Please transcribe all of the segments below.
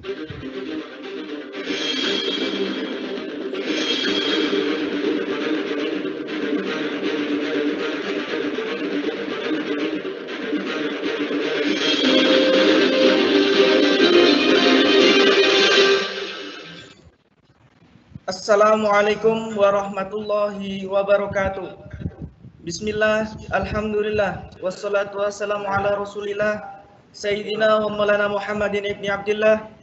Assalamualaikum warahmatullahi wabarakatuh. Bismillah, alhamdulillah, wassalatu wassalamu ala rasulillah, Sayyidina wa maulana Muhammadin ibni Abdillah,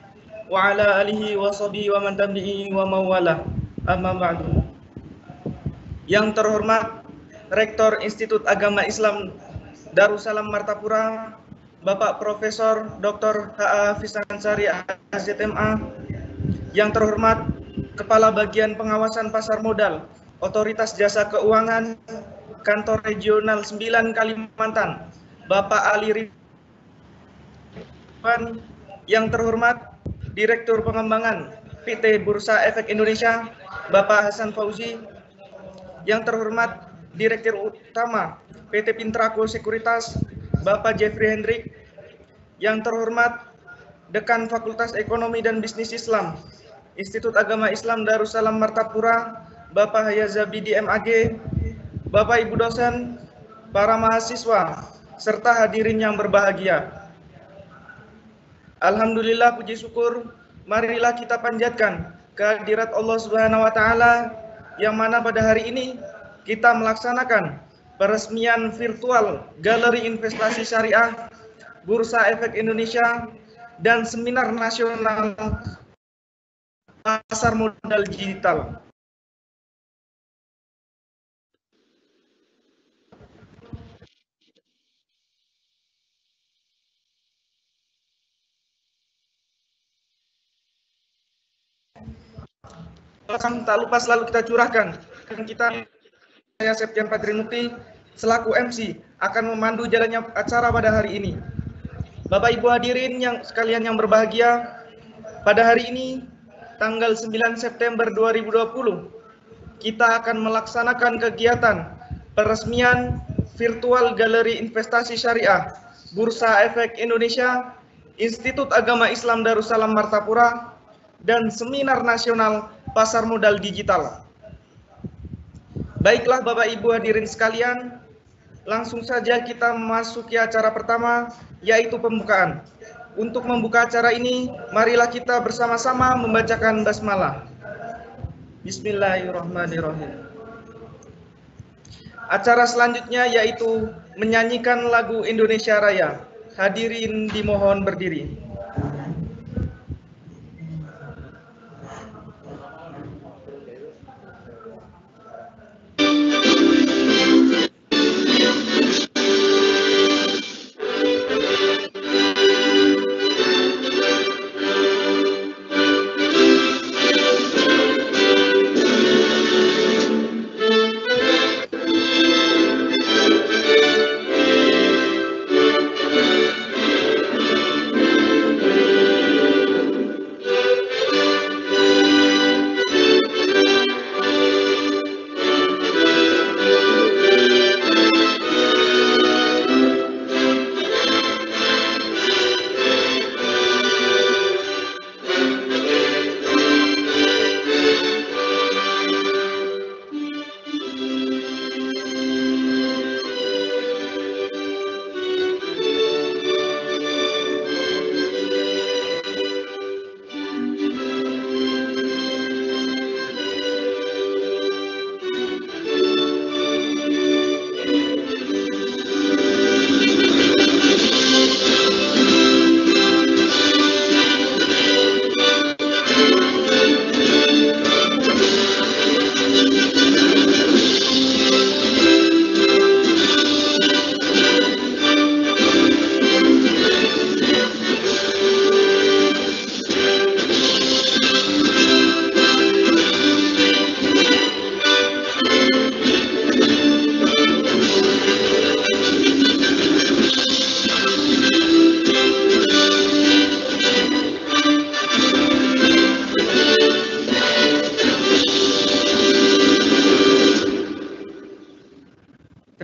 wa ala alihi wa sahbihi wa man tabi'i wa mawala, amma ba'du. Yang terhormat Rektor Institut Agama Islam Darussalam Martapura, Bapak Profesor Dr. H.A. Hafiz Ansari AZMA, yang terhormat Kepala Bagian Pengawasan Pasar Modal Otoritas Jasa Keuangan Kantor Regional 9 Kalimantan, Bapak Ali Ridwan, yang terhormat Direktur Pengembangan PT Bursa Efek Indonesia, Bapak Hasan Fauzi, yang terhormat Direktur Utama PT Pintraco Sekuritas, Bapak Jeffrey Hendrik, yang terhormat Dekan Fakultas Ekonomi dan Bisnis Islam Institut Agama Islam Darussalam Martapura, Bapak Hayazabi MAG, Bapak Ibu dosen, para mahasiswa, serta hadirin yang berbahagia. Alhamdulillah, puji syukur, marilah kita panjatkan kehadirat Allah Subhanahu wa taala yang mana pada hari ini kita melaksanakan peresmian virtual Galeri Investasi Syariah Bursa Efek Indonesia dan seminar nasional pasar modal digital. Tak lupa selalu kita curahkan kita, saya Septian Padrinuti selaku MC akan memandu jalannya acara pada hari ini. Bapak Ibu hadirin yang sekalian yang berbahagia, pada hari ini tanggal 9 September 2020, kita akan melaksanakan kegiatan peresmian virtual Galeri Investasi Syariah Bursa Efek Indonesia, Institut Agama Islam Darussalam Martapura, dan Seminar Nasional Pasar Modal Digital. Baiklah Bapak Ibu hadirin sekalian, langsung saja kita memasuki acara pertama, yaitu pembukaan. Untuk membuka acara ini, marilah kita bersama-sama membacakan basmalah. Bismillahirrahmanirrahim. Acara selanjutnya yaitu menyanyikan lagu Indonesia Raya. Hadirin dimohon berdiri.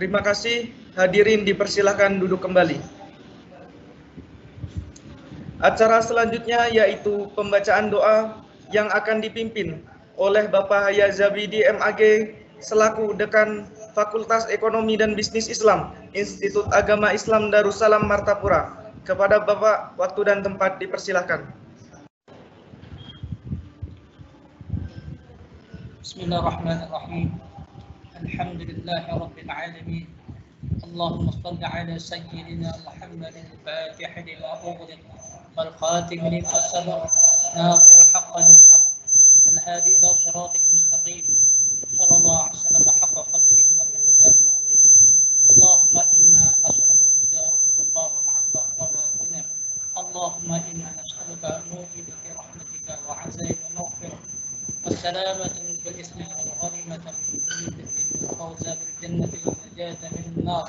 Terima kasih, hadirin dipersilakan duduk kembali. Acara selanjutnya yaitu pembacaan doa yang akan dipimpin oleh Bapak Hayya Zabidi MAG selaku Dekan Fakultas Ekonomi dan Bisnis Islam Institut Agama Islam Darussalam Martapura. Kepada Bapak, waktu dan tempat dipersilahkan. Bismillahirrahmanirrahim. Alhamdulillahirabbil alamin. اللهم صل على سيدنا محمد الفاتح لما أغلق والخاتم لما سبق ناصر الحق بالحق الهادي إلى صراطك المستقيم صلى الله عليه وسلم حق قدره ومقداره العظيم. اللهم إنا نسألك الهدى والتقى والعفاف والغنى. اللهم إنا نسألك موجبة رحمتك وعزائم مغفرة والسلامة في الإسلام والغنيمة من كل إثم والفوز بالجنة والنجاة من النار.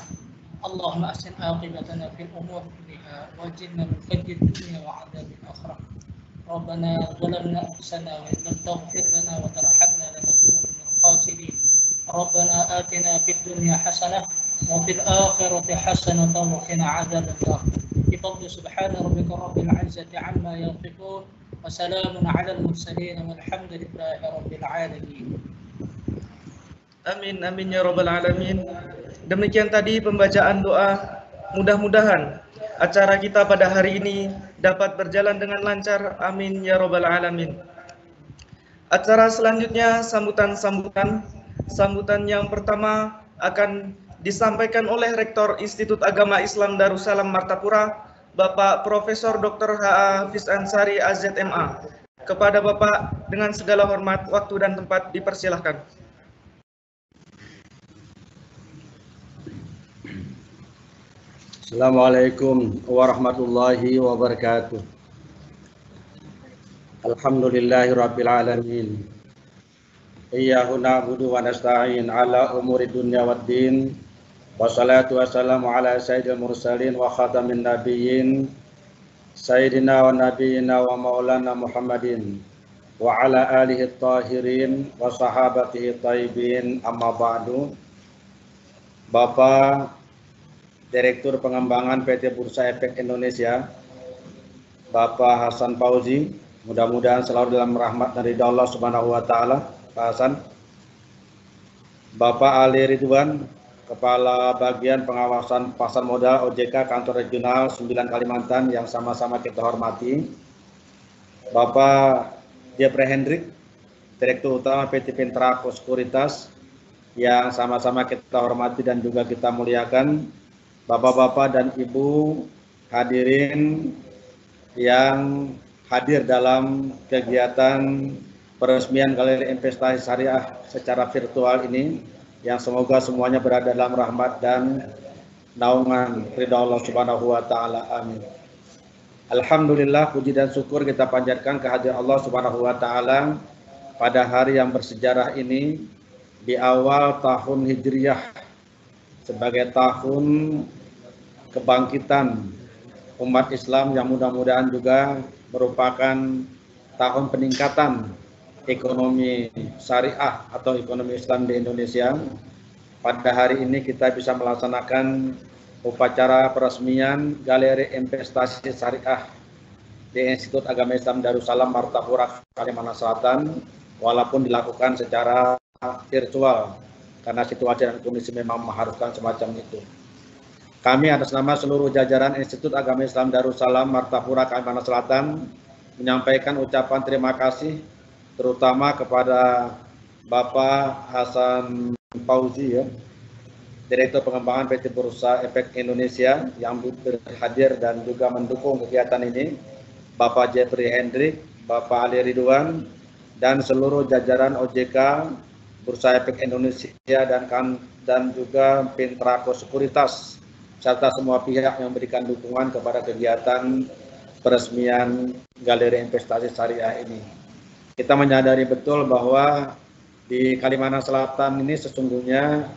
اللهم أحسن عاقبتنا في الأمور كلها واجرنا من خزي الدنيا وعذاب الآخرة. ربنا ظلمنا أنفسنا وإن لم تغفر لنا وترحمنا لنكون من الخاسرين. ربنا آتنا في الدنيا حسنة وفي الآخرة حسنة وقنا عذاب النار. بفضل سبحان ربك رب العزة عما يصفون وسلام على المرسلين والحمد لله رب العالمين. Amin, amin ya rabbal alamin. Demikian tadi pembacaan doa. Mudah-mudahan acara kita pada hari ini dapat berjalan dengan lancar. Amin ya rabbal alamin. Acara selanjutnya sambutan yang pertama akan disampaikan oleh Rektor Institut Agama Islam Darussalam Martapura, Bapak Profesor Dr. H.A. Hafiz Ansari AZMA. Kepada Bapak dengan segala hormat, waktu dan tempat dipersilahkan. Assalamualaikum warahmatullahi wabarakatuh. Alhamdulillahirabbil alamin. Iyyahu na'budu wa nasta'in ala umuri dunya waddin. Wassalatu wassalamu ala sayyidil mursalin wa khatamin nabiyyin sayyidina wa nabiyyina wa maulana Muhammadin wa ala alihi tahirin wa sahabatihi tayyibin, amma ba'du. Bapak Direktur Pengembangan PT Bursa Efek Indonesia, Bapak Hasan Fauzi, mudah-mudahan selalu dalam rahmat dan ridha Allah Subhanahu wa taala. Pak Hasan. Bapak Ali Ridwan, Kepala Bagian Pengawasan Pasar Modal OJK Kantor Regional 9 Kalimantan yang sama-sama kita hormati. Bapak Jeffrey Hendrik, Direktur Utama PT Pintrako Sekuritas yang sama-sama kita hormati dan juga kita muliakan. Bapak-bapak dan ibu hadirin yang hadir dalam kegiatan peresmian Galeri Investasi Syariah secara virtual ini, yang semoga semuanya berada dalam rahmat dan naungan ridha Allah Subhanahu wa taala. Amin. Alhamdulillah, puji dan syukur kita panjatkan kehadiran Allah Subhanahu wa taala pada hari yang bersejarah ini di awal tahun Hijriyah, sebagai tahun kebangkitan umat Islam yang mudah-mudahan juga merupakan tahun peningkatan ekonomi syariah atau ekonomi Islam di Indonesia. Pada hari ini kita bisa melaksanakan upacara peresmian Galeri Investasi Syariah di Institut Agama Islam Darussalam Martapura, Kalimantan Selatan, walaupun dilakukan secara virtual karena situasi dan kondisi memang mengharuskan semacam itu. Kami atas nama seluruh jajaran Institut Agama Islam Darussalam Martapura, Kalimantan Selatan menyampaikan ucapan terima kasih terutama kepada Bapak Hasan Fauzi, ya, Direktur Pengembangan PT Bursa Efek Indonesia yang hadir dan juga mendukung kegiatan ini, Bapak Jeffrey Hendrik, Bapak Ali Ridwan, dan seluruh jajaran OJK Bursa Efek Indonesia dan juga Pintrako Sekuritas, serta semua pihak yang memberikan dukungan kepada kegiatan peresmian Galeri Investasi Syariah ini. Kita menyadari betul bahwa di Kalimantan Selatan ini sesungguhnya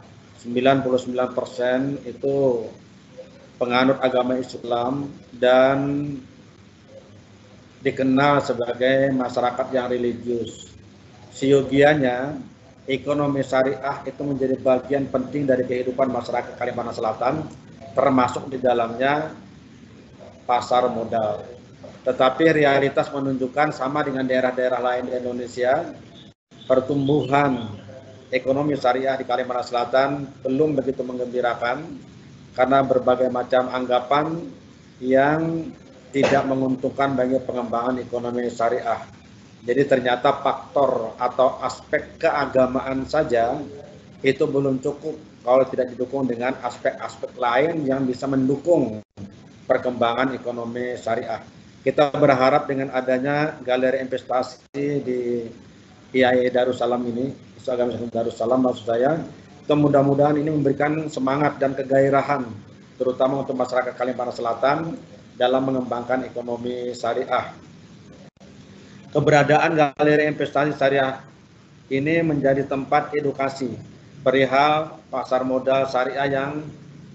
99% itu penganut agama Islam dan dikenal sebagai masyarakat yang religius. Siogianya ekonomi syariah itu menjadi bagian penting dari kehidupan masyarakat Kalimantan Selatan, termasuk di dalamnya pasar modal. Tetapi realitas menunjukkan sama dengan daerah-daerah lain di Indonesia, pertumbuhan ekonomi syariah di Kalimantan Selatan belum begitu menggembirakan karena berbagai macam anggapan yang tidak menguntungkan bagi pengembangan ekonomi syariah. Jadi ternyata faktor atau aspek keagamaan saja itu belum cukup kalau tidak didukung dengan aspek-aspek lain yang bisa mendukung perkembangan ekonomi syariah. Kita berharap dengan adanya galeri investasi di IAI Darussalam ini, Institut Agama Islam Darussalam maksud saya, itu mudah-mudahan ini memberikan semangat dan kegairahan terutama untuk masyarakat Kalimantan Selatan dalam mengembangkan ekonomi syariah. Keberadaan galeri investasi syariah ini menjadi tempat edukasi perihal pasar modal syariah yang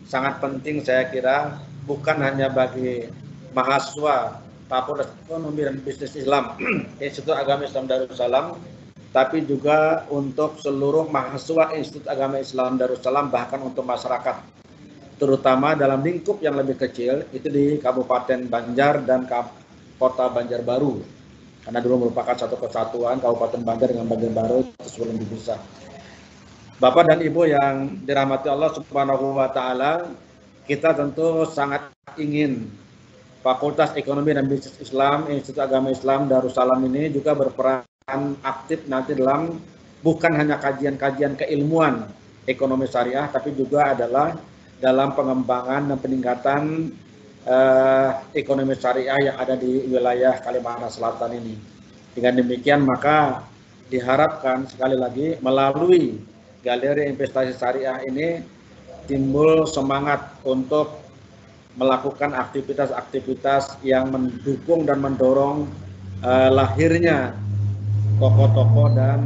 sangat penting saya kira, bukan hanya bagi mahasiswa Fakultas Ekonomi dan Bisnis Islam Institut Agama Islam Darussalam, tapi juga untuk seluruh mahasiswa Institut Agama Islam Darussalam, bahkan untuk masyarakat, terutama dalam lingkup yang lebih kecil, itu di Kabupaten Banjar dan Kota Banjarbaru. Karena dulu merupakan satu kesatuan Kabupaten Banjar dengan Banjarbaru, itu sebelum dipisah. Bapak dan Ibu yang dirahmati Allah Subhanahu wa Ta'ala, kita tentu sangat ingin Fakultas Ekonomi dan Bisnis Islam Institut Agama Islam Darussalam ini juga berperan aktif nanti dalam bukan hanya kajian-kajian keilmuan ekonomi syariah, tapi juga adalah dalam pengembangan dan peningkatan ekonomi syariah yang ada di wilayah Kalimantan Selatan ini. Dengan demikian maka diharapkan sekali lagi melalui galeri investasi syariah ini timbul semangat untuk melakukan aktivitas-aktivitas yang mendukung dan mendorong lahirnya tokoh-tokoh dan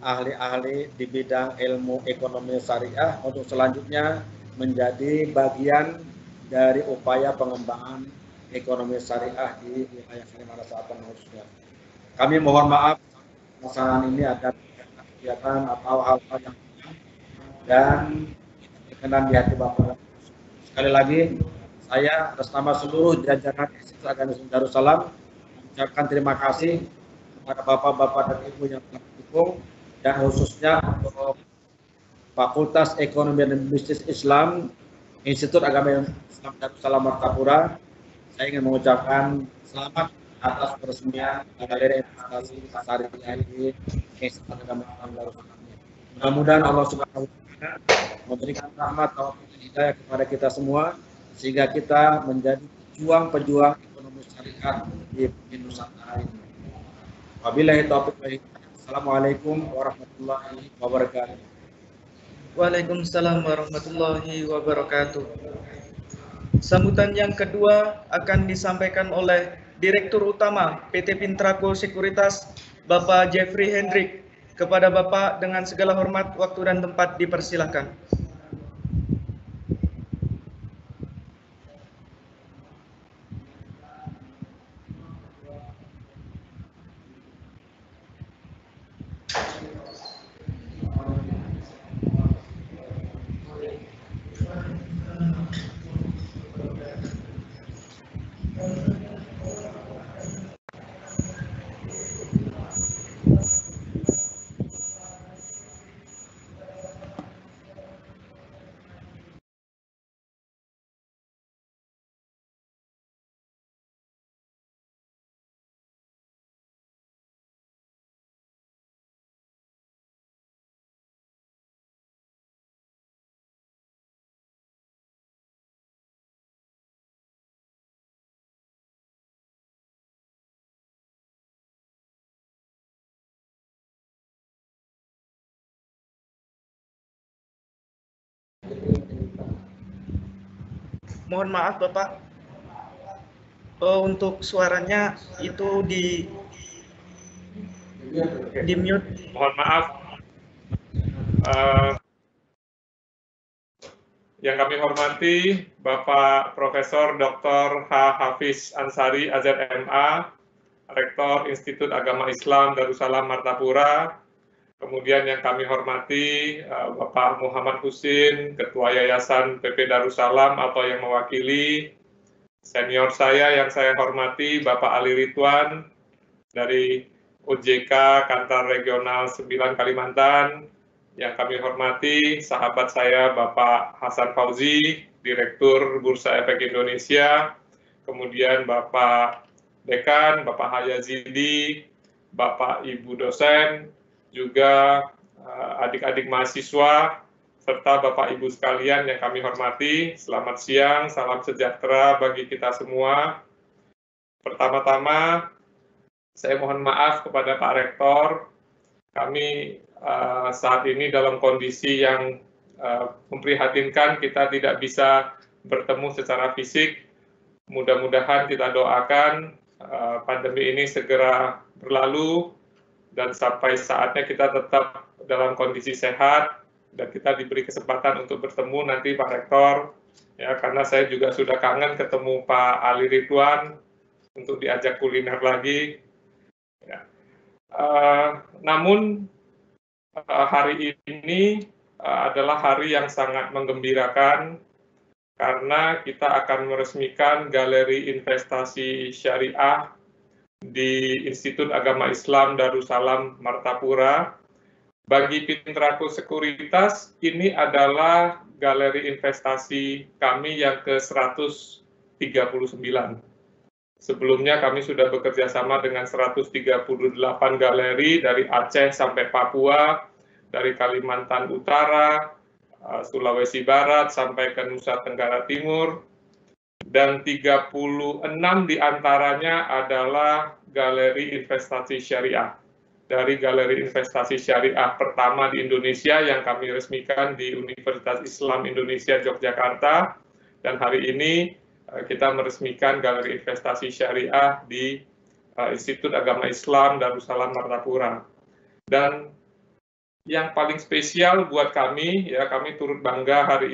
ahli-ahli di bidang ilmu ekonomi syariah untuk selanjutnya menjadi bagian dari upaya pengembangan ekonomi syariah di wilayah Kalimantan Selatan khususnya. Kami mohon maaf pelaksanaan ini ada kegiatan atau hal-hal yang dan berkenan di hati Bapak. Sekali lagi saya atas nama seluruh jajaran Institut Agama Islam Darussalam mengucapkan terima kasih kepada bapak-bapak dan ibu yang telah mendukung, dan khususnya untuk Fakultas Ekonomi dan Bisnis Islam Institut Agama Islam Darussalam Martapura. Saya ingin mengucapkan selamat atas peresmian galeri investasi syariah di Institut Agama Islam Darussalam. Mudah-mudahan Allah Subhanahu wa Ta'ala memberikan rahmat dan hidayah kepada kita semua sehingga kita menjadi pejuang-pejuang ekonomi syariah di Nusantara ini. Wabillahi taufiq wal hidayah. Assalamualaikum warahmatullahi wabarakatuh. Waalaikumsalam warahmatullahi wabarakatuh. Sambutan yang kedua akan disampaikan oleh Direktur Utama PT Pintraco Sekuritas, Bapak Jeffrey Hendrik. Kepada Bapak dengan segala hormat, waktu dan tempat dipersilakan. Mohon maaf Bapak, untuk suaranya itu di mute. Mohon maaf. Yang kami hormati Bapak Profesor Dr. H. Hafiz Ansari, AZMA, Rektor Institut Agama Islam Darussalam Martapura. Kemudian yang kami hormati Bapak Muhammad Husin, Ketua Yayasan PP Darussalam atau yang mewakili, senior saya yang saya hormati Bapak Ali Ridwan dari OJK Kantor Regional 9 Kalimantan, yang kami hormati sahabat saya Bapak Hasan Fauzi, Direktur Bursa Efek Indonesia, kemudian Bapak Dekan, Bapak Hayazidi, Bapak Ibu dosen, juga adik-adik mahasiswa, serta Bapak Ibu sekalian yang kami hormati. Selamat siang, salam sejahtera bagi kita semua. Pertama-tama, saya mohon maaf kepada Pak Rektor. Kami saat ini dalam kondisi yang memprihatinkan, kita tidak bisa bertemu secara fisik. Mudah-mudahan kita doakan pandemi ini segera berlalu dan sampai saatnya kita tetap dalam kondisi sehat dan kita diberi kesempatan untuk bertemu nanti Pak Rektor, ya, karena saya juga sudah kangen ketemu Pak Ali Ridwan untuk diajak kuliner lagi. Ya. Namun hari ini adalah hari yang sangat menggembirakan karena kita akan meresmikan Galeri Investasi Syariah di Institut Agama Islam Darussalam Martapura. Bagi Pintraku Sekuritas, ini adalah galeri investasi kami yang ke-139. Sebelumnya kami sudah bekerja sama dengan 138 galeri dari Aceh sampai Papua, dari Kalimantan Utara, Sulawesi Barat sampai ke Nusa Tenggara Timur, dan 36 diantaranya adalah galeri investasi syariah. Dari galeri investasi syariah pertama di Indonesia yang kami resmikan di Universitas Islam Indonesia Yogyakarta, dan hari ini kita meresmikan galeri investasi syariah di Institut Agama Islam Darussalam Martapura. Dan yang paling spesial buat kami, ya kami turut bangga hari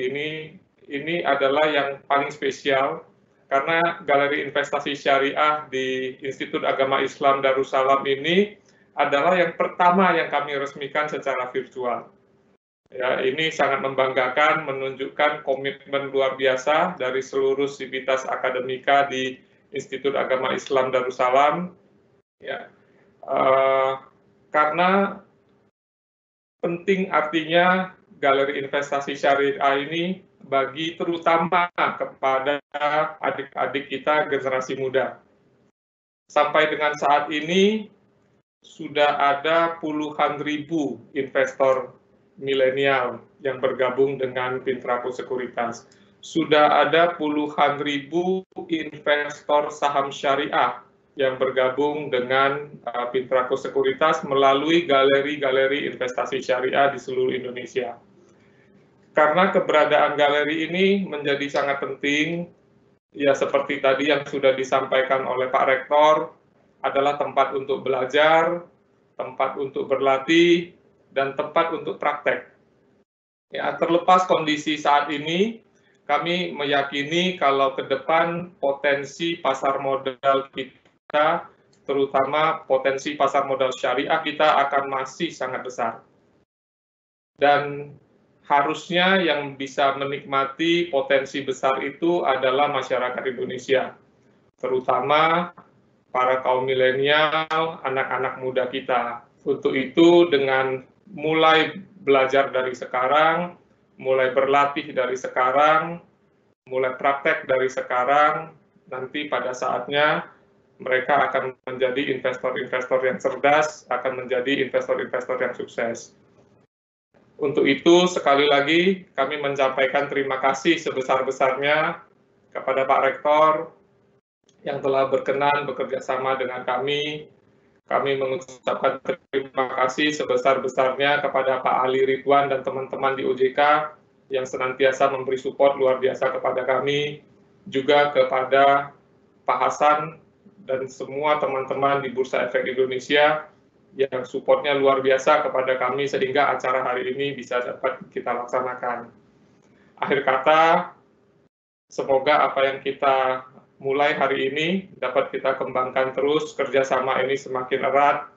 ini adalah yang paling spesial karena Galeri Investasi Syariah di Institut Agama Islam Darussalam ini adalah yang pertama yang kami resmikan secara virtual. Ya, ini sangat membanggakan, menunjukkan komitmen luar biasa dari seluruh sivitas akademika di Institut Agama Islam Darussalam. Ya, karena penting artinya galeri investasi syariah ini bagi terutama kepada adik-adik kita generasi muda. Sampai dengan saat ini sudah ada puluhan ribu investor milenial yang bergabung dengan Pintraku Sekuritas. Sudah ada puluhan ribu investor saham syariah yang bergabung dengan Pintraku Sekuritas melalui galeri-galeri investasi syariah di seluruh Indonesia. Karena keberadaan galeri ini menjadi sangat penting, ya seperti tadi yang sudah disampaikan oleh Pak Rektor, adalah tempat untuk belajar, tempat untuk berlatih, dan tempat untuk praktek. Ya, terlepas kondisi saat ini, kami meyakini kalau ke depan potensi pasar modal kita, terutama potensi pasar modal syariah kita akan masih sangat besar. Dan harusnya yang bisa menikmati potensi besar itu adalah masyarakat Indonesia, terutama para kaum milenial, anak-anak muda kita. Untuk itu, dengan mulai belajar dari sekarang, mulai berlatih dari sekarang, mulai praktek dari sekarang, nanti pada saatnya mereka akan menjadi investor-investor yang cerdas, akan menjadi investor-investor yang sukses. Untuk itu, sekali lagi kami menyampaikan terima kasih sebesar-besarnya kepada Pak Rektor yang telah berkenan bekerja sama dengan kami. Kami mengucapkan terima kasih sebesar-besarnya kepada Pak Ali Ridwan dan teman-teman di OJK yang senantiasa memberi support luar biasa kepada kami, juga kepada Pak Hasan dan semua teman-teman di Bursa Efek Indonesia yang supportnya luar biasa kepada kami sehingga acara hari ini bisa dapat kita laksanakan. Akhir kata, semoga apa yang kita mulai hari ini dapat kita kembangkan terus, kerjasama ini semakin erat.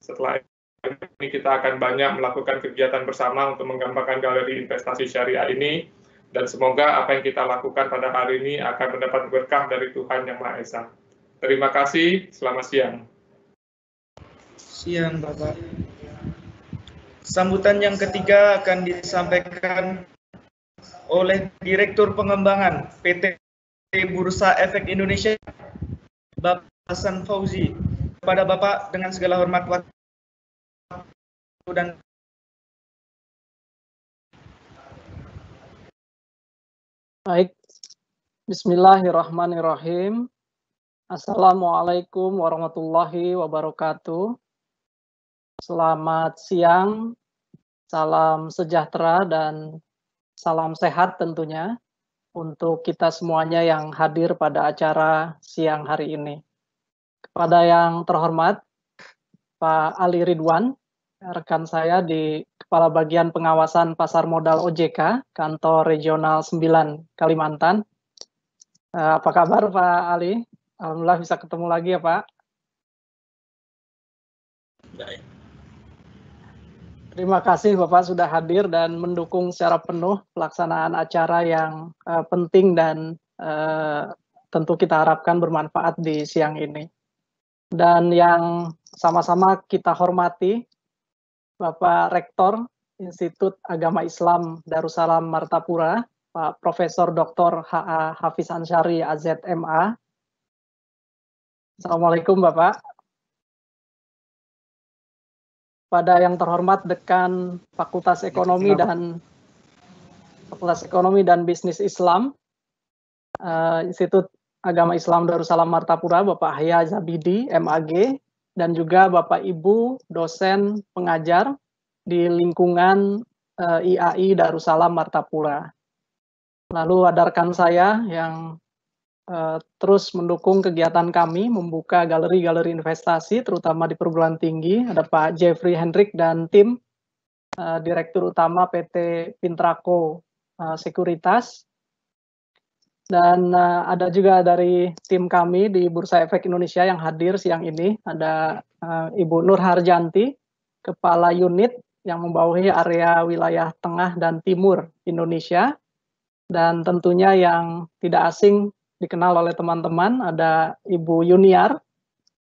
Setelah ini kita akan banyak melakukan kegiatan bersama untuk mengembangkan galeri investasi syariah ini, Dan semoga apa yang kita lakukan pada hari ini akan mendapat berkah dari Tuhan Yang Maha Esa. Terima kasih, selamat siang. Siang, Bapak. Sambutan yang ketiga akan disampaikan oleh Direktur Pengembangan PT Bursa Efek Indonesia, Bapak Hasan Fauzi. Kepada Bapak dengan segala hormat waktu dan Baik, Bismillahirrahmanirrahim. Assalamualaikum warahmatullahi wabarakatuh. Selamat siang, salam sejahtera dan salam sehat tentunya untuk kita semuanya yang hadir pada acara siang hari ini. Kepada yang terhormat, Pak Ali Ridwan, rekan saya di Kepala Bagian Pengawasan Pasar Modal OJK, Kantor Regional 9 Kalimantan. Apa kabar Pak Ali? Alhamdulillah bisa ketemu lagi ya Pak. baik. Terima kasih Bapak sudah hadir dan mendukung secara penuh pelaksanaan acara yang penting dan tentu kita harapkan bermanfaat di siang ini. Dan yang sama-sama kita hormati, Bapak Rektor Institut Agama Islam Darussalam Martapura, Pak Profesor Dr. H.A. Hafiz Ansari AZMA. Assalamualaikum Bapak. Pada yang terhormat Dekan Fakultas Ekonomi dan Bisnis Islam Institut Agama Islam Darussalam Martapura, Bapak Haya Zabidi, MAG, dan juga Bapak Ibu dosen pengajar di lingkungan IAI Darussalam Martapura. Lalu ada rekan saya yang terus mendukung kegiatan kami membuka galeri-galeri investasi terutama di perguruan tinggi. Ada Pak Jeffrey Hendrik dan tim Direktur Utama PT Pintraco Sekuritas. Dan ada juga dari tim kami di Bursa Efek Indonesia yang hadir siang ini. Ada Ibu Nur Harjanti, Kepala Unit yang membawahi area wilayah tengah dan timur Indonesia. Dan tentunya yang tidak asing dikenal oleh teman-teman, ada Ibu Yuniar,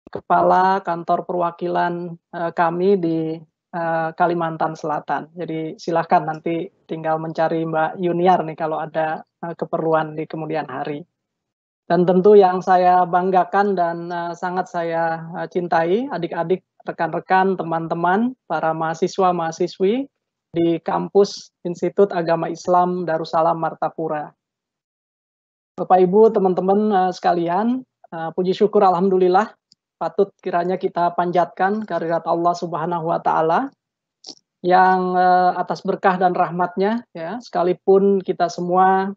Kepala Kantor Perwakilan kami di Kalimantan Selatan. Jadi silakan nanti tinggal mencari Mbak Yuniar nih kalau ada keperluan di kemudian hari. Dan tentu yang saya banggakan dan sangat saya cintai, adik-adik, rekan-rekan, teman-teman, para mahasiswa-mahasiswi di kampus Institut Agama Islam Darussalam Martapura. Bapak Ibu, teman-teman sekalian, puji syukur alhamdulillah patut kiranya kita panjatkan kehadirat Allah Subhanahu wa taala yang atas berkah dan rahmatnya ya, sekalipun kita semua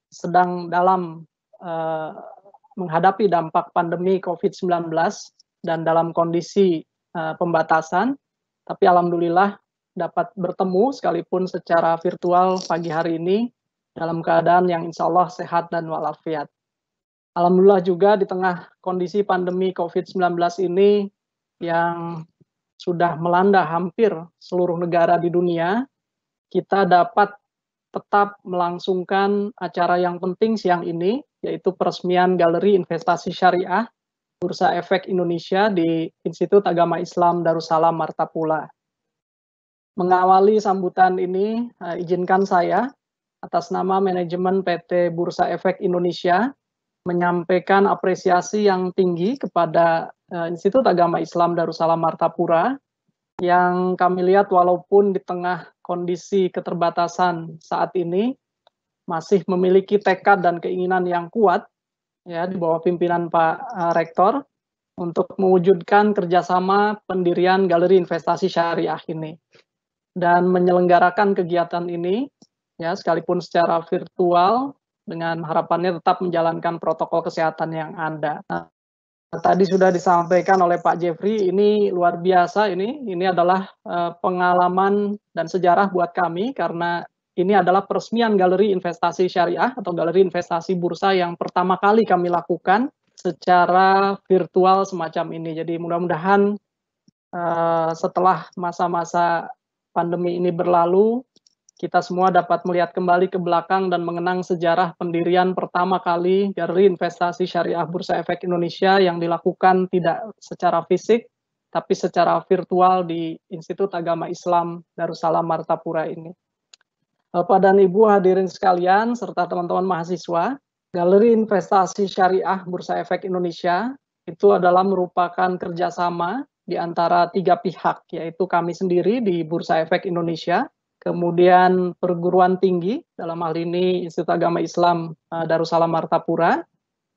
sedang dalam menghadapi dampak pandemi COVID-19 dan dalam kondisi pembatasan, tapi alhamdulillah dapat bertemu sekalipun secara virtual pagi hari ini dalam keadaan yang insya Allah sehat dan walafiat. Alhamdulillah juga di tengah kondisi pandemi COVID-19 ini yang sudah melanda hampir seluruh negara di dunia, kita dapat tetap melangsungkan acara yang penting siang ini, yaitu peresmian Galeri Investasi Syariah Bursa Efek Indonesia di Institut Agama Islam Darussalam Martapura. Mengawali sambutan ini, izinkan saya atas nama manajemen PT Bursa Efek Indonesia menyampaikan apresiasi yang tinggi kepada Institut Agama Islam Darussalam Martapura yang kami lihat walaupun di tengah kondisi keterbatasan saat ini masih memiliki tekad dan keinginan yang kuat ya di bawah pimpinan Pak Rektor untuk mewujudkan kerjasama pendirian Galeri Investasi Syariah ini dan menyelenggarakan kegiatan ini ya sekalipun secara virtual dengan harapannya tetap menjalankan protokol kesehatan yang ada. Nah, tadi sudah disampaikan oleh Pak Jeffrey, ini luar biasa ini adalah pengalaman dan sejarah buat kami karena ini adalah peresmian Galeri Investasi Syariah atau Galeri Investasi Bursa yang pertama kali kami lakukan secara virtual semacam ini. Jadi mudah-mudahan setelah masa-masa pandemi ini berlalu, kita semua dapat melihat kembali ke belakang dan mengenang sejarah pendirian pertama kali Galeri Investasi Syariah Bursa Efek Indonesia yang dilakukan tidak secara fisik, tapi secara virtual di Institut Agama Islam Darussalam Martapura ini. Bapak dan Ibu hadirin sekalian, serta teman-teman mahasiswa, Galeri Investasi Syariah Bursa Efek Indonesia itu adalah merupakan kerjasama di antara 3 pihak, yaitu kami sendiri di Bursa Efek Indonesia, kemudian perguruan tinggi, dalam hal ini Institut Agama Islam Darussalam Martapura,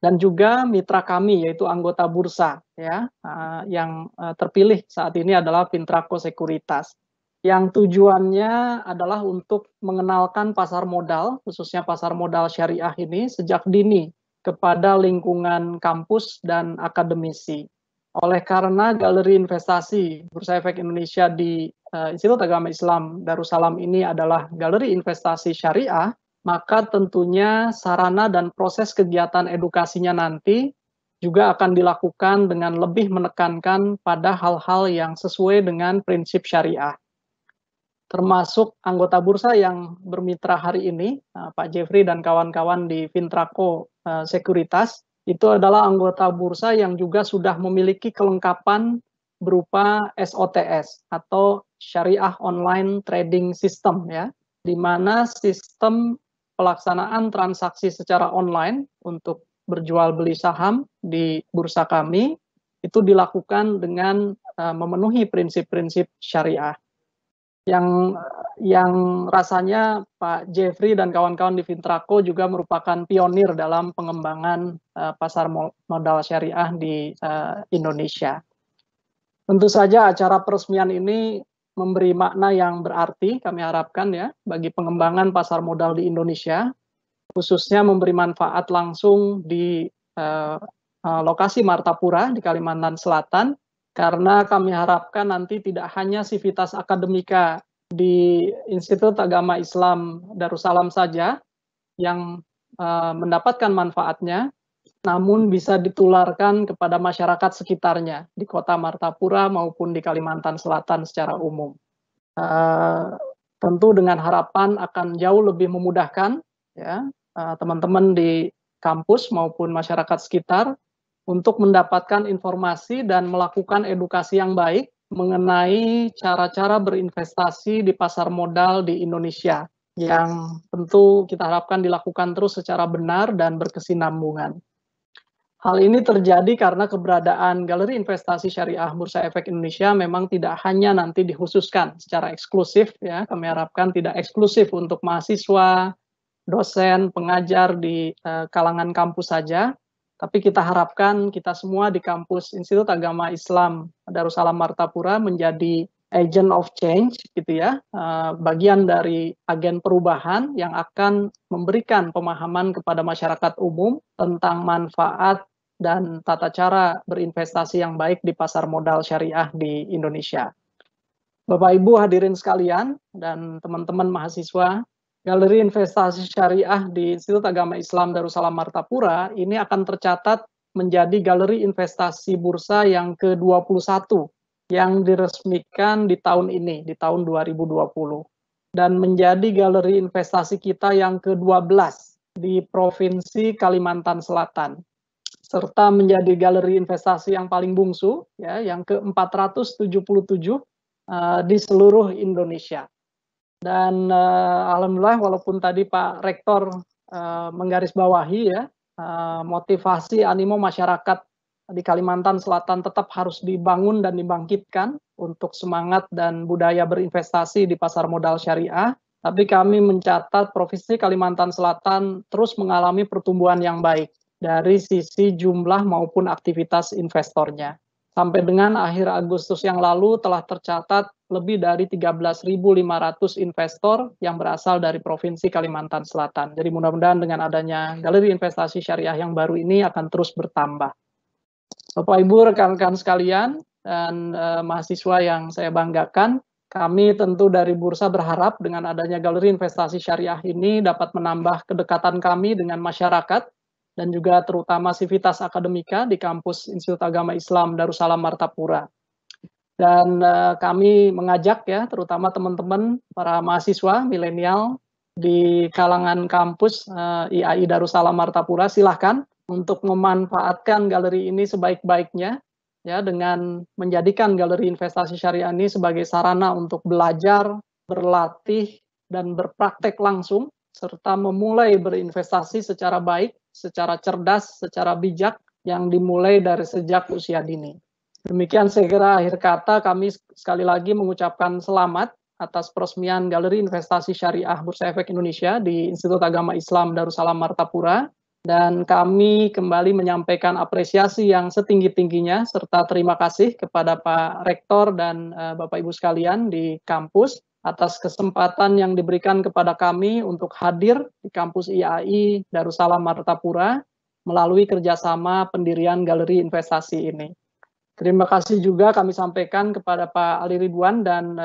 dan juga mitra kami, yaitu anggota bursa, ya, yang terpilih saat ini adalah Fintrako Sekuritas. Yang tujuannya adalah untuk mengenalkan pasar modal, khususnya pasar modal syariah ini sejak dini kepada lingkungan kampus dan akademisi. Oleh karena Galeri Investasi Bursa Efek Indonesia di Institut Agama Islam Darussalam ini adalah galeri investasi syariah, maka tentunya sarana dan proses kegiatan edukasinya nanti juga akan dilakukan dengan lebih menekankan pada hal-hal yang sesuai dengan prinsip syariah. Termasuk anggota bursa yang bermitra hari ini, Pak Jeffrey dan kawan-kawan di Fintrako Sekuritas, itu adalah anggota bursa yang juga sudah memiliki kelengkapan berupa SOTS atau Syariah Online Trading System, ya, di mana sistem pelaksanaan transaksi secara online untuk berjual beli saham di bursa kami itu dilakukan dengan memenuhi prinsip-prinsip syariah. Yang rasanya Pak Jeffrey dan kawan-kawan di Fintrako juga merupakan pionir dalam pengembangan pasar modal syariah di Indonesia. Tentu saja acara peresmian ini memberi makna yang berarti, kami harapkan, ya, bagi pengembangan pasar modal di Indonesia, khususnya memberi manfaat langsung di lokasi Martapura di Kalimantan Selatan, karena kami harapkan nanti tidak hanya sivitas akademika di Institut Agama Islam Darussalam saja yang mendapatkan manfaatnya, namun bisa ditularkan kepada masyarakat sekitarnya di kota Martapura maupun di Kalimantan Selatan secara umum. Tentu dengan harapan akan jauh lebih memudahkan, ya, teman-teman di kampus maupun masyarakat sekitar untuk mendapatkan informasi dan melakukan edukasi yang baik mengenai cara-cara berinvestasi di pasar modal di Indonesia, yang tentu kita harapkan dilakukan terus secara benar dan berkesinambungan. Hal ini terjadi karena keberadaan Galeri Investasi Syariah Bursa Efek Indonesia memang tidak hanya nanti dikhususkan secara eksklusif, ya, kami harapkan tidak eksklusif untuk mahasiswa, dosen, pengajar di kalangan kampus saja, tapi kita harapkan kita semua di kampus Institut Agama Islam Darussalam Martapura menjadi agent of change, gitu ya, bagian dari agen perubahan yang akan memberikan pemahaman kepada masyarakat umum tentang manfaat dan tata cara berinvestasi yang baik di pasar modal syariah di Indonesia. Bapak Ibu hadirin sekalian dan teman-teman mahasiswa, Galeri Investasi Syariah di Institut Agama Islam Darussalam Martapura ini akan tercatat menjadi galeri investasi bursa yang ke-21 yang diresmikan di tahun ini, di tahun 2020. Dan menjadi galeri investasi kita yang ke-12 di Provinsi Kalimantan Selatan. Serta menjadi galeri investasi yang paling bungsu, ya, yang ke-477 di seluruh Indonesia. Dan alhamdulillah, walaupun tadi Pak Rektor menggarisbawahi, ya, motivasi animo masyarakat di Kalimantan Selatan tetap harus dibangun dan dibangkitkan untuk semangat dan budaya berinvestasi di pasar modal syariah, tapi kami mencatat Provinsi Kalimantan Selatan terus mengalami pertumbuhan yang baik dari sisi jumlah maupun aktivitas investornya. Sampai dengan akhir Agustus yang lalu telah tercatat lebih dari 13.500 investor yang berasal dari Provinsi Kalimantan Selatan. Jadi mudah-mudahan dengan adanya Galeri Investasi Syariah yang baru ini akan terus bertambah. Bapak Ibu, rekan-rekan sekalian, dan mahasiswa yang saya banggakan, kami tentu dari Bursa berharap dengan adanya Galeri Investasi Syariah ini dapat menambah kedekatan kami dengan masyarakat, dan juga terutama sivitas akademika di kampus Institut Agama Islam Darussalam Martapura. Dan kami mengajak ya, terutama teman-teman para mahasiswa milenial di kalangan kampus IAI Darussalam Martapura, silahkan untuk memanfaatkan galeri ini sebaik-baiknya, ya, dengan menjadikan galeri investasi syariah ini sebagai sarana untuk belajar, berlatih, dan berpraktek langsung, serta memulai berinvestasi secara baik, secara cerdas, secara bijak, yang dimulai dari sejak usia dini. Demikian saya kira akhir kata, kami sekali lagi mengucapkan selamat atas peresmian Galeri Investasi Syariah Bursa Efek Indonesia di Institut Agama Islam Darussalam Martapura, dan kami kembali menyampaikan apresiasi yang setinggi-tingginya serta terima kasih kepada Pak Rektor dan Bapak Ibu sekalian di kampus atas kesempatan yang diberikan kepada kami untuk hadir di kampus IAI Darussalam Martapura melalui kerjasama pendirian Galeri Investasi ini. Terima kasih juga kami sampaikan kepada Pak Ali Ridwan dan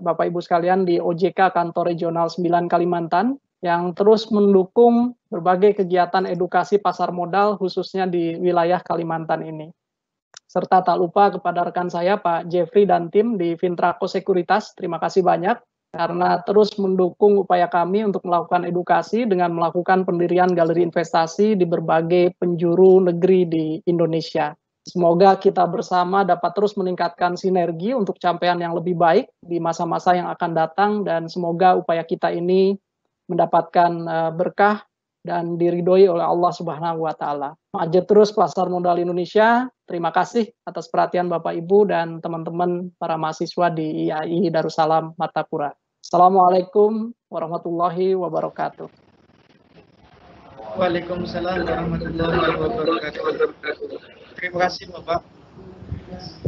Bapak Ibu sekalian di OJK Kantor Regional 9 Kalimantan yang terus mendukung berbagai kegiatan edukasi pasar modal khususnya di wilayah Kalimantan ini. Serta tak lupa kepada rekan saya Pak Jeffrey dan tim di Fintraco Sekuritas, terima kasih banyak karena terus mendukung upaya kami untuk melakukan edukasi dengan melakukan pendirian galeri investasi di berbagai penjuru negeri di Indonesia. Semoga kita bersama dapat terus meningkatkan sinergi untuk capaian yang lebih baik di masa-masa yang akan datang, dan semoga upaya kita ini mendapatkan berkah dan diridhoi oleh Allah Subhanahu wa Ta'ala. Maju terus pasar modal Indonesia. Terima kasih atas perhatian Bapak Ibu dan teman-teman para mahasiswa di IAI Darussalam Martapura. Assalamualaikum warahmatullahi wabarakatuh. Waalaikumsalam warahmatullahi wabarakatuh. Terima kasih Bapak.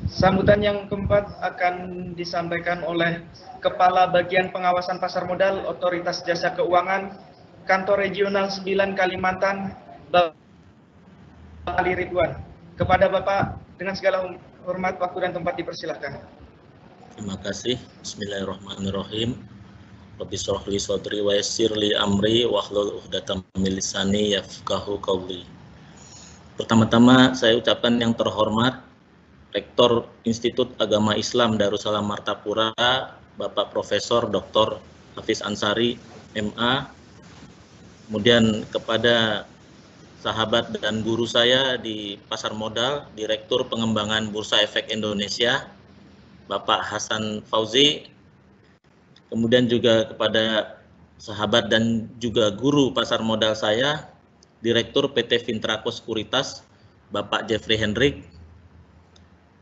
Sambutan yang keempat akan disampaikan oleh Kepala Bagian Pengawasan Pasar Modal Otoritas Jasa Keuangan Kantor Regional 9 Kalimantan, Bapak Ali Ridwan. Kepada Bapak dengan segala hormat, waktu dan tempat dipersilahkan. Terima kasih. Bismillahirrahmanirrahim. Rabbi shrah li sadri wa yassir li amri wahlul 'uqdatam min lisani yafqahu qawli. Pertama-tama saya ucapkan yang terhormat Rektor Institut Agama Islam Darussalam Martapura, Bapak Profesor Dr. Hafiz Ansari, MA. Kemudian kepada sahabat dan guru saya di Pasar Modal, Direktur Pengembangan Bursa Efek Indonesia, Bapak Hasan Fauzi. Kemudian juga kepada sahabat dan juga guru pasar modal saya, Direktur PT Fintraco Sekuritas, Bapak Jeffrey Hendrik.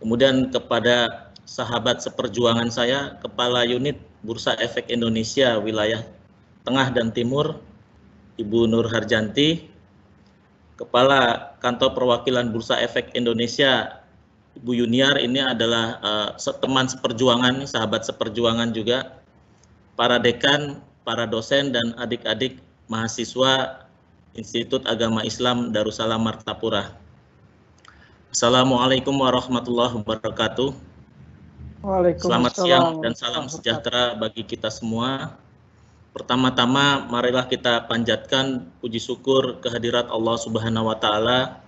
Kemudian kepada sahabat seperjuangan saya, Kepala Unit Bursa Efek Indonesia Wilayah Tengah dan Timur, Ibu Nur Harjanti. Kepala Kantor Perwakilan Bursa Efek Indonesia, Ibu Yuniar, ini adalah teman seperjuangan, sahabat seperjuangan juga. Para dekan, para dosen, dan adik-adik mahasiswa Institut Agama Islam Darussalam Martapura. Assalamualaikum warahmatullahi wabarakatuh. Selamat siang dan salam sejahtera bagi kita semua. Pertama-tama marilah kita panjatkan puji syukur kehadirat Allah Subhanahu wa Ta'ala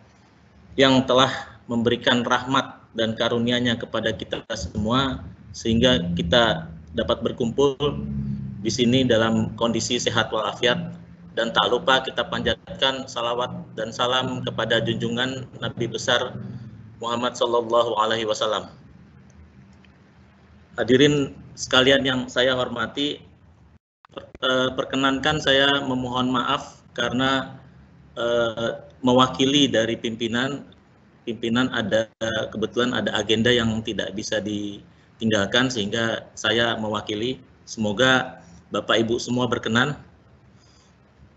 yang telah memberikan rahmat dan karunia-Nya kepada kita semua sehingga kita dapat berkumpul di sini dalam kondisi sehat walafiat. Dan tak lupa kita panjatkan salawat dan salam kepada junjungan Nabi besar Muhammad Sallallahu Alaihi Wasallam. Hadirin sekalian yang saya hormati, perkenankan saya memohon maaf karena mewakili dari pimpinan ada kebetulan ada agenda yang tidak bisa ditinggalkan sehingga saya mewakili. Semoga Bapak Ibu semua berkenan.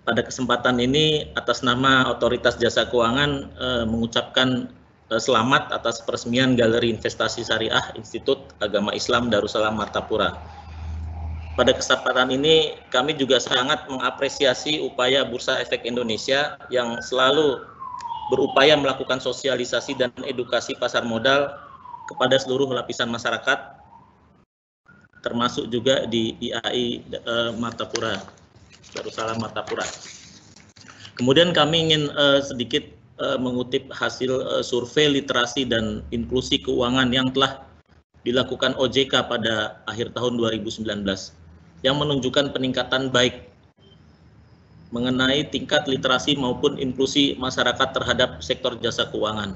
Pada kesempatan ini atas nama Otoritas Jasa Keuangan mengucapkan selamat atas peresmian Galeri Investasi Syariah Institut Agama Islam Darussalam Martapura. Pada kesempatan ini kami juga sangat mengapresiasi upaya Bursa Efek Indonesia yang selalu berupaya melakukan sosialisasi dan edukasi pasar modal kepada seluruh lapisan masyarakat, termasuk juga di IAI Martapura, Darussalam Martapura. Kemudian kami ingin sedikit mengutip hasil survei literasi dan inklusi keuangan yang telah dilakukan OJK pada akhir tahun 2019 yang menunjukkan peningkatan baik mengenai tingkat literasi maupun inklusi masyarakat terhadap sektor jasa keuangan.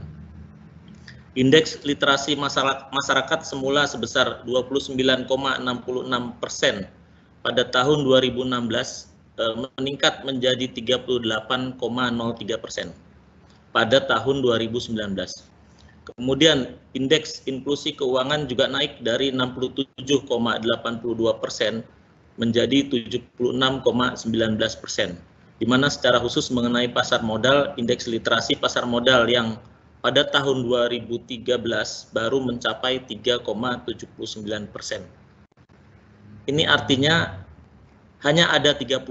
Indeks literasi masyarakat semula sebesar 29,66% pada tahun 2016 meningkat menjadi 38,03% pada tahun 2019. Kemudian indeks inklusi keuangan juga naik dari 67,82% menjadi 76,19%, di mana secara khusus mengenai pasar modal, indeks literasi pasar modal yang pada tahun 2013 baru mencapai 3,79%. Ini artinya hanya ada 38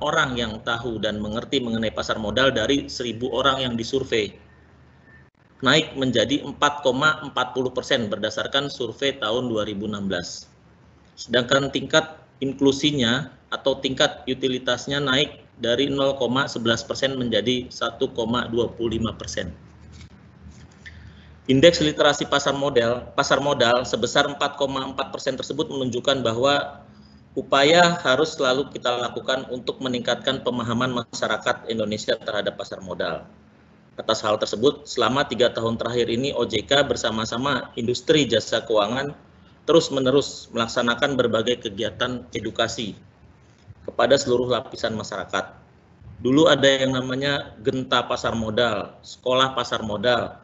orang yang tahu dan mengerti mengenai pasar modal dari 1.000 orang yang disurvei. Naik menjadi 4,40% berdasarkan survei tahun 2016. Sedangkan tingkat inklusinya atau tingkat utilitasnya naik dari 0,11% menjadi 1,25%. Indeks literasi pasar modal sebesar 4,4% tersebut menunjukkan bahwa upaya harus selalu kita lakukan untuk meningkatkan pemahaman masyarakat Indonesia terhadap pasar modal. Atas hal tersebut, selama 3 tahun terakhir ini OJK bersama-sama industri jasa keuangan terus-menerus melaksanakan berbagai kegiatan edukasi kepada seluruh lapisan masyarakat. Dulu ada yang namanya Genta Pasar Modal, Sekolah Pasar Modal,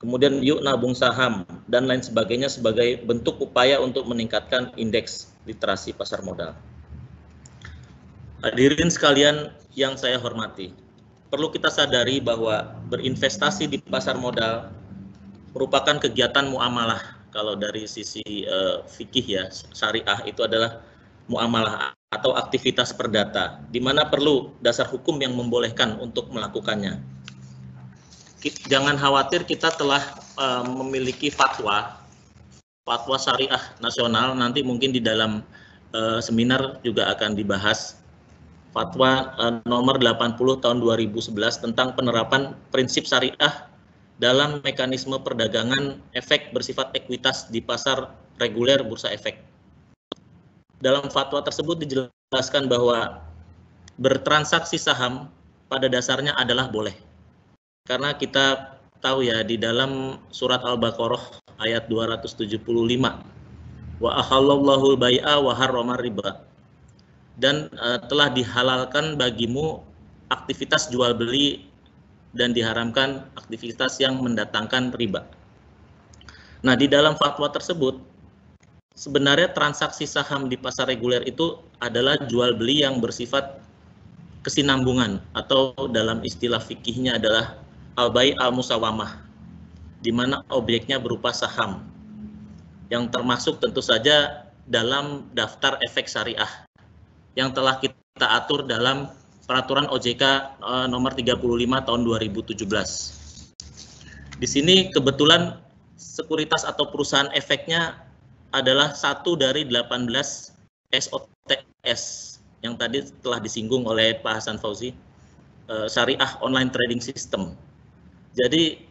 kemudian Yuk Nabung Saham, dan lain sebagainya sebagai bentuk upaya untuk meningkatkan indeks literasi pasar modal. Hadirin sekalian yang saya hormati, perlu kita sadari bahwa berinvestasi di pasar modal merupakan kegiatan muamalah. Kalau dari sisi fikih ya, syariah itu adalah muamalah atau aktivitas perdata, di mana perlu dasar hukum yang membolehkan untuk melakukannya. Jangan khawatir, kita telah memiliki fatwa syariah nasional, nanti mungkin di dalam seminar juga akan dibahas fatwa nomor 80 tahun 2011 tentang penerapan prinsip syariah dalam mekanisme perdagangan efek bersifat ekuitas di pasar reguler bursa efek. Dalam fatwa tersebut dijelaskan bahwa bertransaksi saham pada dasarnya adalah boleh. Karena kita tahu ya, di dalam surat Al-Baqarah ayat 275, wa ahallallahu al-bai'a wa harramar riba, dan telah dihalalkan bagimu aktivitas jual beli dan diharamkan aktivitas yang mendatangkan riba. Nah, di dalam fatwa tersebut sebenarnya transaksi saham di pasar reguler itu adalah jual beli yang bersifat kesinambungan, atau dalam istilah fikihnya adalah al-bai' al-musawamah, di mana objeknya berupa saham yang termasuk tentu saja dalam daftar efek syariah yang telah kita atur dalam peraturan OJK nomor 35 tahun 2017. Di sini kebetulan sekuritas atau perusahaan efeknya adalah satu dari 18 SOTS yang tadi telah disinggung oleh Pak Hasan Fauzi, syariah online trading system. Jadi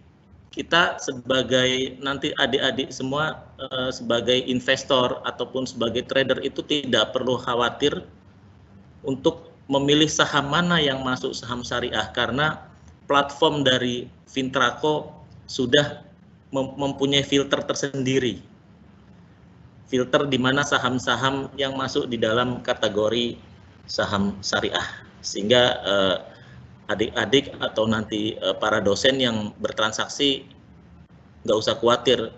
kita sebagai nanti adik-adik semua sebagai investor ataupun sebagai trader itu tidak perlu khawatir untuk memilih saham mana yang masuk saham syariah, karena platform dari Fintraco sudah mempunyai filter tersendiri. Filter di mana saham-saham yang masuk di dalam kategori saham syariah, sehingga adik-adik atau nanti para dosen yang bertransaksi nggak usah khawatir,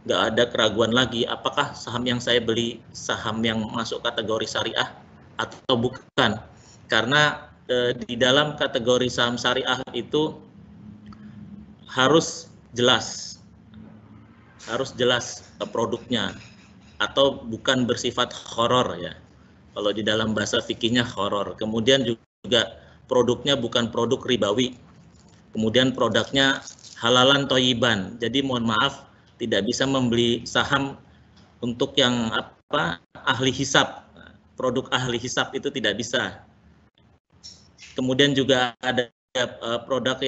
nggak ada keraguan lagi apakah saham yang saya beli saham yang masuk kategori syariah atau bukan, karena di dalam kategori saham syariah itu harus jelas produknya atau bukan bersifat horor ya, kalau di dalam bahasa fikihnya horor. Kemudian juga produknya bukan produk ribawi, kemudian produknya halalan toyiban. Jadi mohon maaf, tidak bisa membeli saham untuk yang ahli hisab, produk ahli hisab itu tidak bisa. Kemudian juga ada produk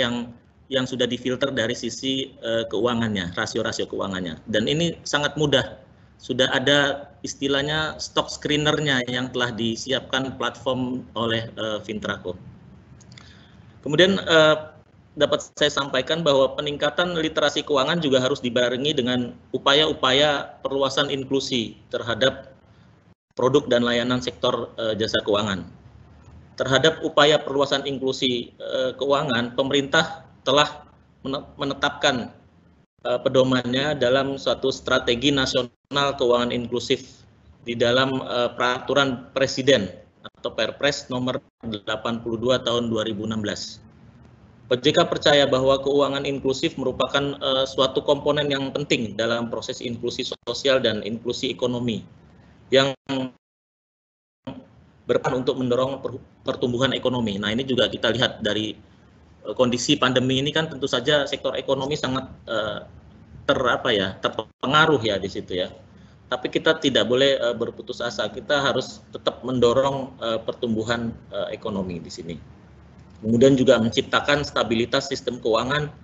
yang sudah difilter dari sisi keuangannya, rasio-rasio keuangannya. Dan ini sangat mudah. Sudah ada istilahnya stock screener-nya yang telah disiapkan platform oleh Fintraco. Kemudian dapat saya sampaikan bahwa peningkatan literasi keuangan juga harus dibarengi dengan upaya-upaya perluasan inklusi terhadap produk dan layanan sektor jasa keuangan. Terhadap upaya perluasan inklusi keuangan, pemerintah telah menetapkan pedomannya dalam suatu strategi nasional keuangan inklusif di dalam peraturan presiden atau Perpres nomor 82 tahun 2016. OJK percaya bahwa keuangan inklusif merupakan suatu komponen yang penting dalam proses inklusi sosial dan inklusi ekonomi yang berperan untuk mendorong pertumbuhan ekonomi. Nah, ini juga kita lihat dari kondisi pandemi ini kan tentu saja sektor ekonomi sangat terpengaruh ya di situ ya. Tapi kita tidak boleh berputus asa. Kita harus tetap mendorong pertumbuhan ekonomi di sini. Kemudian juga menciptakan stabilitas sistem keuangan,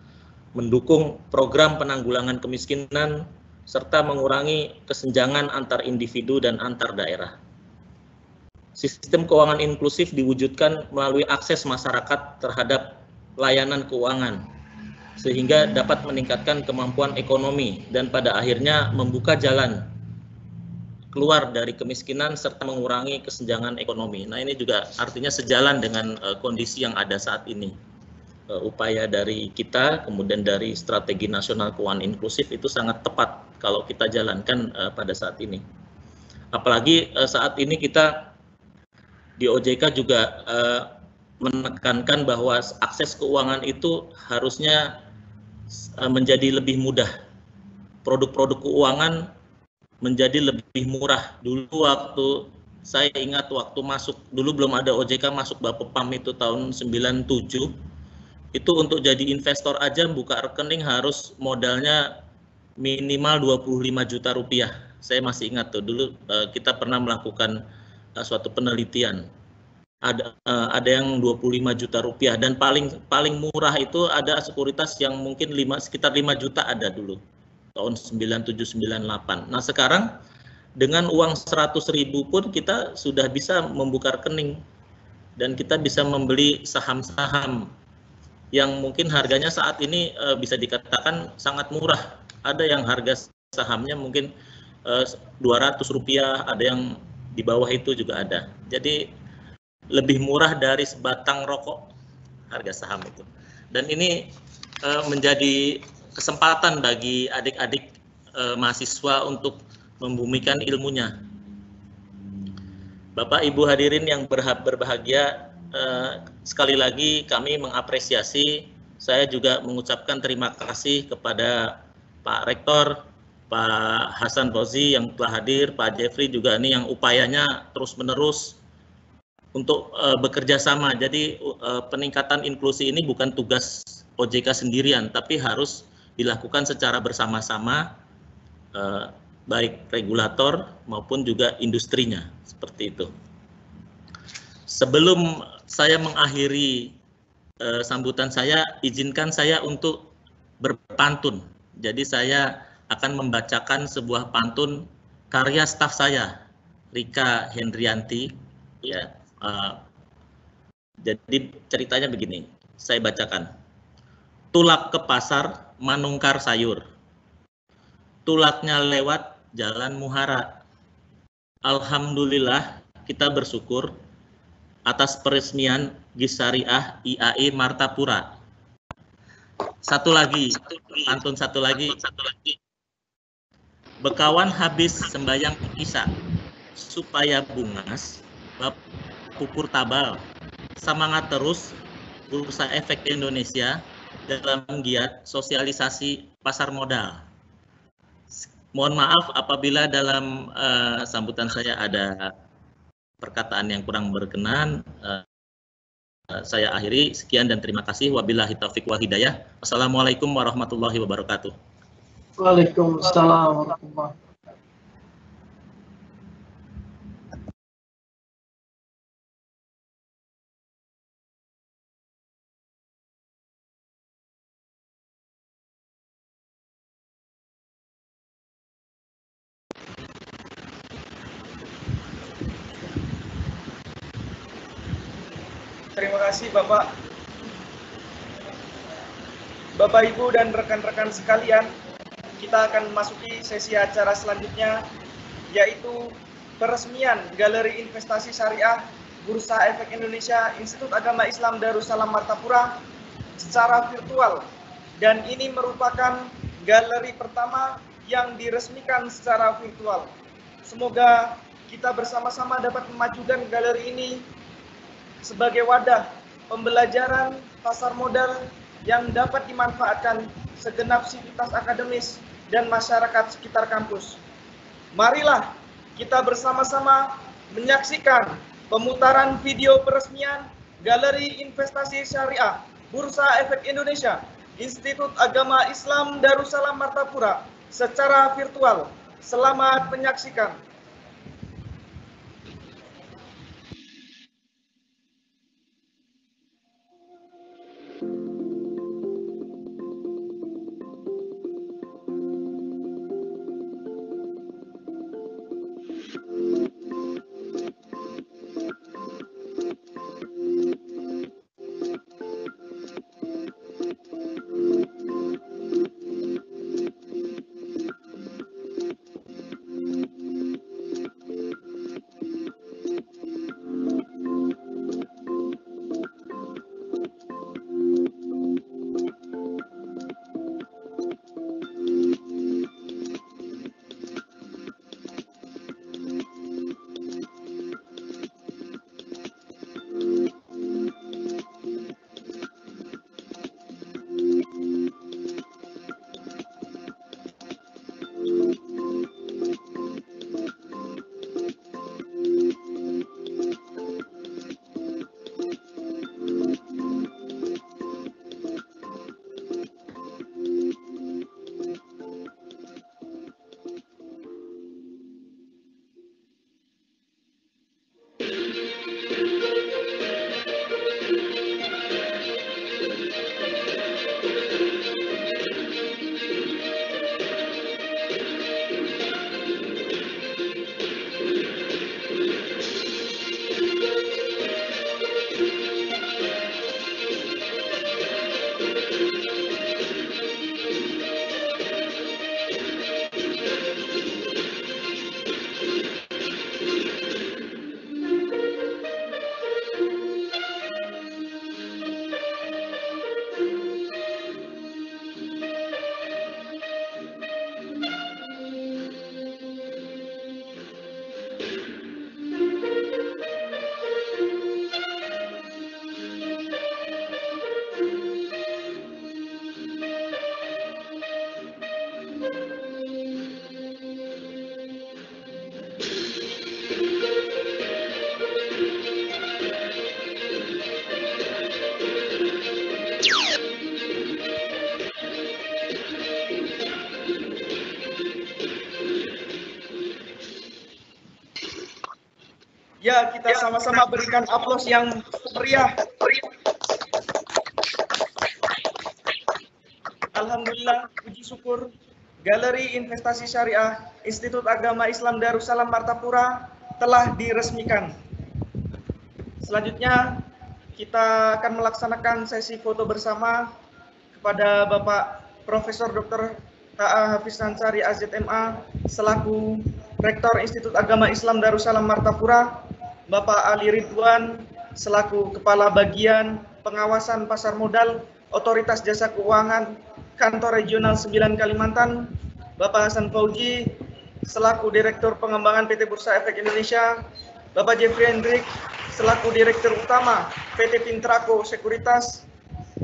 mendukung program penanggulangan kemiskinan, serta mengurangi kesenjangan antar individu dan antar daerah. Sistem keuangan inklusif diwujudkan melalui akses masyarakat terhadap layanan keuangan, sehingga dapat meningkatkan kemampuan ekonomi dan pada akhirnya membuka jalan keluar dari kemiskinan serta mengurangi kesenjangan ekonomi. Nah, ini juga artinya sejalan dengan kondisi yang ada saat ini. Upaya dari kita, kemudian dari strategi nasional keuangan inklusif itu sangat tepat kalau kita jalankan pada saat ini. Apalagi saat ini kita di OJK juga menekankan bahwa akses keuangan itu harusnya menjadi lebih mudah. Produk-produk keuangan menjadi lebih murah. Dulu waktu saya ingat waktu masuk, dulu belum ada OJK, masuk Bapepam itu tahun 97, itu untuk jadi investor aja buka rekening harus modalnya minimal 25 juta rupiah. Saya masih ingat tuh, dulu kita pernah melakukan suatu penelitian. Ada yang 25 juta rupiah dan paling murah itu ada sekuritas yang mungkin sekitar 5 juta ada dulu. Tahun 97-98. Nah, sekarang dengan uang 100.000 pun kita sudah bisa membuka rekening dan kita bisa membeli saham-saham yang mungkin harganya saat ini bisa dikatakan sangat murah. Ada yang harga sahamnya mungkin 200 rupiah, ada yang di bawah itu juga ada. Jadi lebih murah dari sebatang rokok harga saham itu. Dan ini menjadi kesempatan bagi adik-adik mahasiswa untuk membumikan ilmunya. Bapak Ibu hadirin yang berbahagia, sekali lagi kami mengapresiasi, saya juga mengucapkan terima kasih kepada Pak Rektor, Pak Hasan Rozi yang telah hadir, Pak Jeffrey juga ini yang upayanya terus-menerus untuk bekerja sama. Jadi peningkatan inklusi ini bukan tugas OJK sendirian, tapi harus dilakukan secara bersama-sama, baik regulator maupun juga industrinya, seperti itu. Sebelum saya mengakhiri sambutan saya, izinkan saya untuk berpantun. Jadi saya akan membacakan sebuah pantun karya staf saya, Rika Hendrianti. Ya, jadi ceritanya begini, saya bacakan. Tulak ke pasar, manungkar sayur. Tulaknya lewat jalan muhara. Alhamdulillah kita bersyukur atas peresmian GIS Syariah IAI Martapura. Satu lagi, pantun satu lagi. Bekawan habis sembayang isya, supaya bungas, pupur tabal. Semangat terus Bursa Efek Indonesia dalam giat sosialisasi pasar modal. Mohon maaf apabila dalam sambutan saya ada perkataan yang kurang berkenan. Saya akhiri, sekian dan terima kasih. Wabillahi taufiq wal hidayah. Wassalamualaikum warahmatullahi wabarakatuh. Waalaikumsalam warahmatullahi Terima kasih Bapak. Bapak, Ibu, dan rekan-rekan sekalian, kita akan memasuki sesi acara selanjutnya, yaitu peresmian Galeri Investasi Syariah Bursa Efek Indonesia Institut Agama Islam Darussalam Martapura secara virtual. Dan ini merupakan galeri pertama yang diresmikan secara virtual. Semoga kita bersama-sama dapat memajukan galeri ini sebagai wadah pembelajaran pasar modal yang dapat dimanfaatkan segenap sivitas akademis dan masyarakat sekitar kampus. Marilah kita bersama-sama menyaksikan pemutaran video peresmian Galeri Investasi Syariah Bursa Efek Indonesia Institut Agama Islam Darussalam Martapura secara virtual. Selamat menyaksikan. Ya, kita sama-sama berikan aplaus yang meriah. Alhamdulillah, puji syukur, Galeri Investasi Syariah Institut Agama Islam Darussalam Martapura telah diresmikan. Selanjutnya, kita akan melaksanakan sesi foto bersama kepada Bapak Profesor Dr. H.A. Hafiz Ansari AZMA selaku Rektor Institut Agama Islam Darussalam Martapura, Bapak Ali Ridwan selaku Kepala Bagian Pengawasan Pasar Modal Otoritas Jasa Keuangan Kantor Regional 9 Kalimantan, Bapak Hasan Fauji selaku Direktur Pengembangan PT Bursa Efek Indonesia, Bapak Jeffrey Hendrik selaku Direktur Utama PT Pintraco Sekuritas.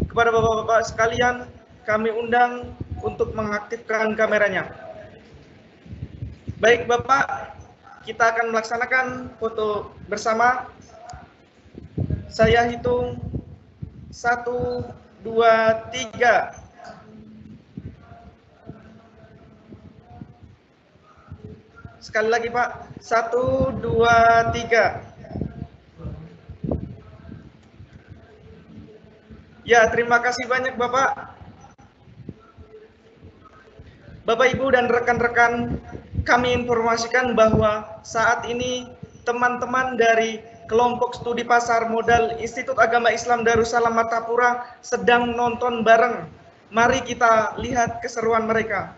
Kepada Bapak-Bapak sekalian, kami undang untuk mengaktifkan kameranya. Baik Bapak, kita akan melaksanakan foto bersama. Saya hitung 1, 2, 3. Sekali lagi Pak, 1, 2, 3. Ya, terima kasih banyak Bapak. Bapak, Ibu, dan rekan-rekan, kami informasikan bahwa saat ini teman-teman dari kelompok studi pasar modal Institut Agama Islam Darussalam Martapura sedang nonton bareng. Mari kita lihat keseruan mereka.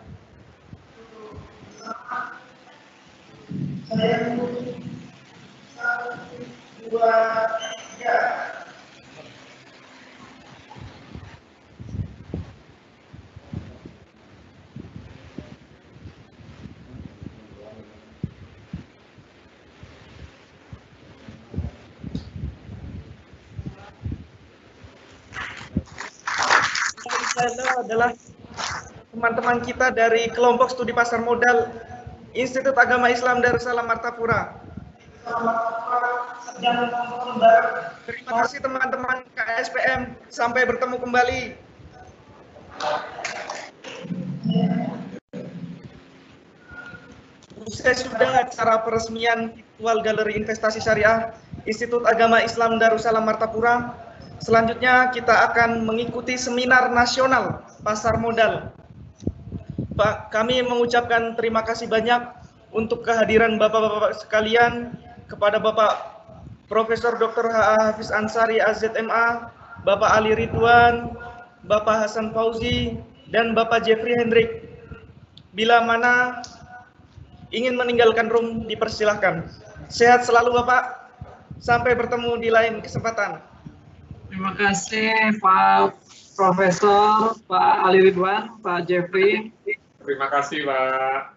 Adalah teman-teman kita dari kelompok studi pasar modal Institut Agama Islam Darussalam Martapura. Terima kasih teman-teman KSPM, sampai bertemu kembali. Usai sudah acara peresmian virtual Galeri Investasi Syariah Institut Agama Islam Darussalam Martapura, selanjutnya kita akan mengikuti seminar nasional pasar modal. Pak, kami mengucapkan terima kasih banyak untuk kehadiran Bapak-Bapak sekalian, kepada Bapak Profesor Dr. H.A. Hafiz Ansari AZMA, Bapak Ali Ridwan, Bapak Hasan Fauzi, dan Bapak Jeffrey Hendrik. Bila mana ingin meninggalkan room, dipersilahkan. Sehat selalu Bapak, sampai bertemu di lain kesempatan. Terima kasih Pak Profesor, Pak Ali Ridwan, Pak Jeffrey. Terima kasih Pak.